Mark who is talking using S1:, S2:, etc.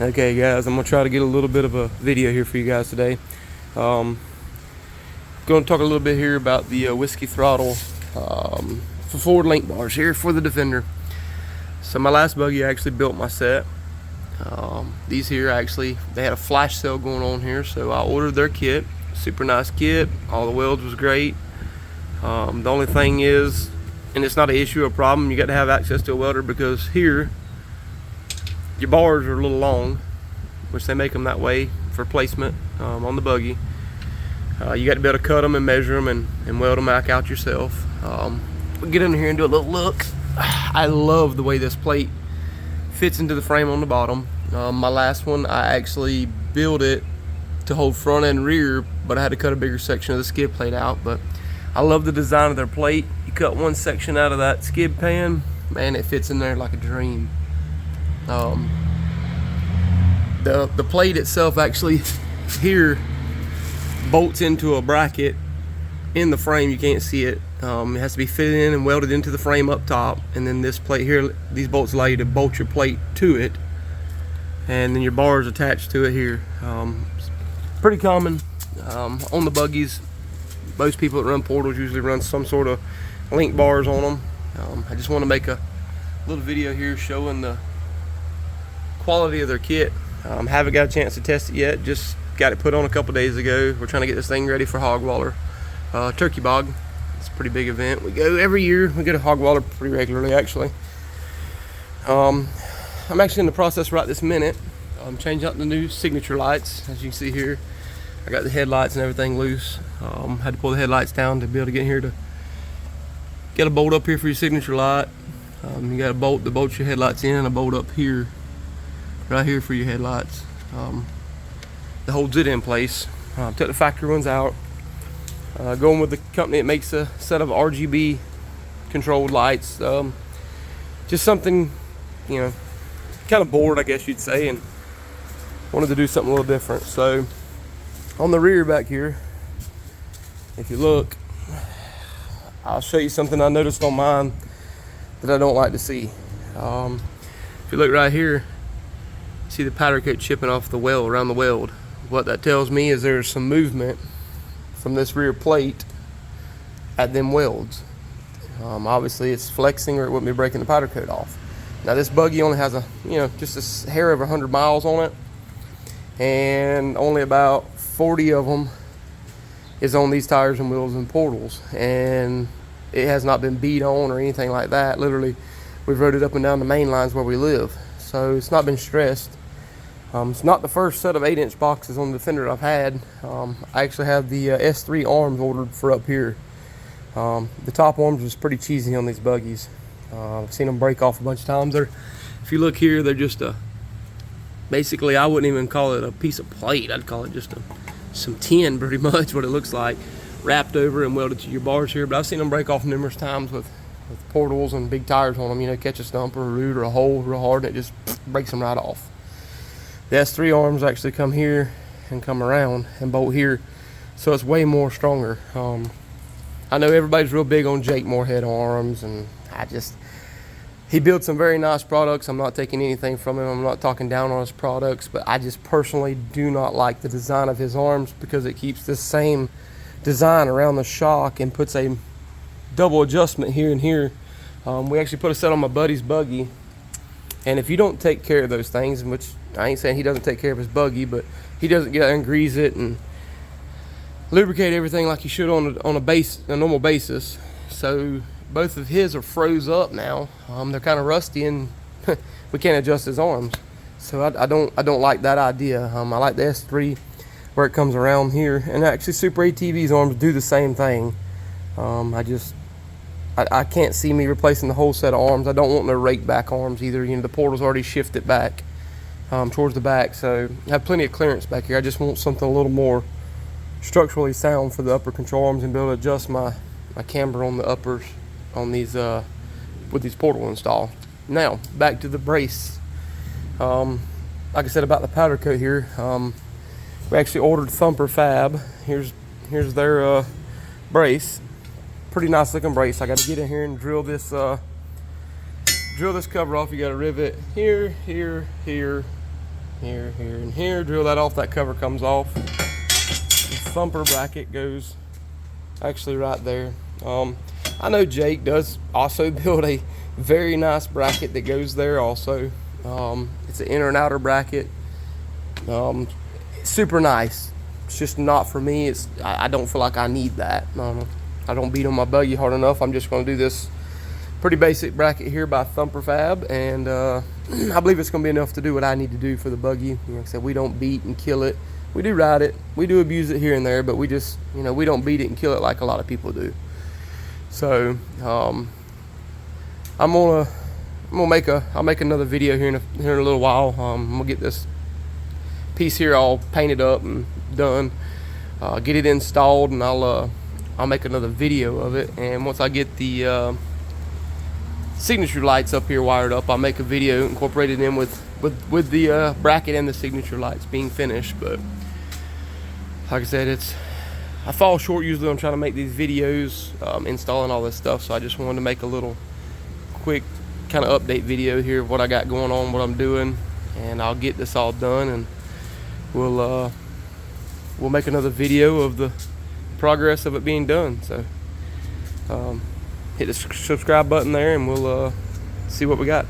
S1: Okay guys, I'm gonna try to get a little bit of a video here for you guys today. Going to talk a little bit here about the whiskey throttle for forward link bars here for the Defender. So my last buggy, I actually built my set. These here actually, they had a flash sale going on here, so I ordered their kit. Super nice kit, all the welds was great. The only thing is, and it's not an issue or problem, you got to have access to a welder, because here your bars are a little long, which they make them that way for placement on the buggy. You got to be able to cut them and measure them and weld them back out yourself. We'll get in here and do a little look. I love the way this plate fits into the frame on the bottom. My last one, I actually built it to hold front and rear, but I had to cut a bigger section of the skid plate out. But I love the design of their plate. You cut one section out of that skid pan, man, it fits in there like a dream. The plate itself actually here bolts into a bracket in the frame. You can't see it. It has to be fitted in and welded into the frame up top, and then this plate here, these bolts allow you to bolt your plate to it, and then your bars attached to it here. It's pretty common on the buggies. Most people that run portals usually run some sort of link bars on them. I just want to make a little video here showing the quality of their kit. Haven't got a chance to test it yet, just got it put on a couple days ago. We're trying to get this thing ready for Hogwaller Turkey Bog. It's a pretty big event. We go every year. We go to Hogwaller pretty regularly, actually. I'm actually in the process right this minute. I'm changing out the new signature lights. As you can see here, I got the headlights and everything loose. Had to pull the headlights down to be able to get here to get a bolt up here for your signature light. You got a bolt to bolt your headlights in, and a bolt up here, right here for your headlights. That holds it in place. Took the factory ones out. Going with the company that makes a set of RGB controlled lights. Just something, you know, kind of bored, I guess you'd say, and wanted to do something a little different. So on the rear back here, if you look, I'll show you something I noticed on mine that I don't like to see. If you look right here, see the powder coat chipping off the weld, around the weld. What that tells me is there's some movement from this rear plate at them welds. Obviously it's flexing, or it wouldn't be breaking the powder coat off. Now this buggy only has just a hair over 100 miles on it, and only about 40 of them is on these tires and wheels and portals, and it has not been beat on or anything like that. Literally, we've rode it up and down the main lines where we live, so it's not been stressed. It's not the first set of 8-inch boxes on the Defender I've had. I actually have the S3 arms ordered for up here. The top arms was pretty cheesy on these buggies. I've seen them break off a bunch of times. If you look here, they're just basically, I wouldn't even call it a piece of plate. I'd call it just some tin, pretty much what it looks like, wrapped over and welded to your bars here. But I've seen them break off numerous times with portals and big tires on them. You know, catch a stump or a root or a hole real hard, and it just breaks them right off. The S3 arms actually come here and come around and bolt here, so it's way more stronger. I know everybody's real big on Jake Moorhead arms, and he builds some very nice products. I'm not taking anything from him. I'm not talking down on his products, but I just personally do not like the design of his arms, because it keeps this same design around the shock and puts a double adjustment here and here. We actually put a set on my buddy's buggy, and if you don't take care of those things, which I ain't saying he doesn't take care of his buggy, but he doesn't get out and grease it and lubricate everything like he should on a normal basis. So both of his are froze up now. They're kind of rusty, and we can't adjust his arms. So I don't like that idea. I like the S3 where it comes around here, and actually Super ATV's arms do the same thing. I can't see me replacing the whole set of arms. I don't want no rake back arms either. You know, the portal's already shifted back towards the back, so I have plenty of clearance back here. I just want something a little more structurally sound for the upper control arms, and be able to adjust my camber on the uppers on these with these portal install. Now back to the brace. Like I said about the powder coat here, we actually ordered Thumper Fab. Here's their brace. Pretty nice looking brace. I got to get in here and drill this drill this cover off. You got to rivet here, here, here, here, here, and here. Drill that off. That cover comes off. The thumper bracket goes actually right there. I know Jake does also build a very nice bracket that goes there also. It's an inner and outer bracket. Super nice. It's just not for me. I don't feel like I need that. I don't beat on my buggy hard enough. I'm just going to do this pretty basic bracket here by Thumper Fab, and I believe it's going to be enough to do what I need to do for the buggy. Like I said, we don't beat and kill it. We do ride it. We do abuse it here and there, but we just, we don't beat it and kill it like a lot of people do. So I'll make another video here in a little while. I'm gonna get this piece here all painted up and done, get it installed, and I'll make another video of it. And once I get the signature lights up here wired up, I'll make a video incorporated in with the bracket and the signature lights being finished. But like I said, I fall short usually on trying to make these videos, installing all this stuff, so I just wanted to make a little quick kind of update video here of what I got going on, what I'm doing, and I'll get this all done, and we'll make another video of the progress of it being done. So hit the subscribe button there, and we'll see what we got.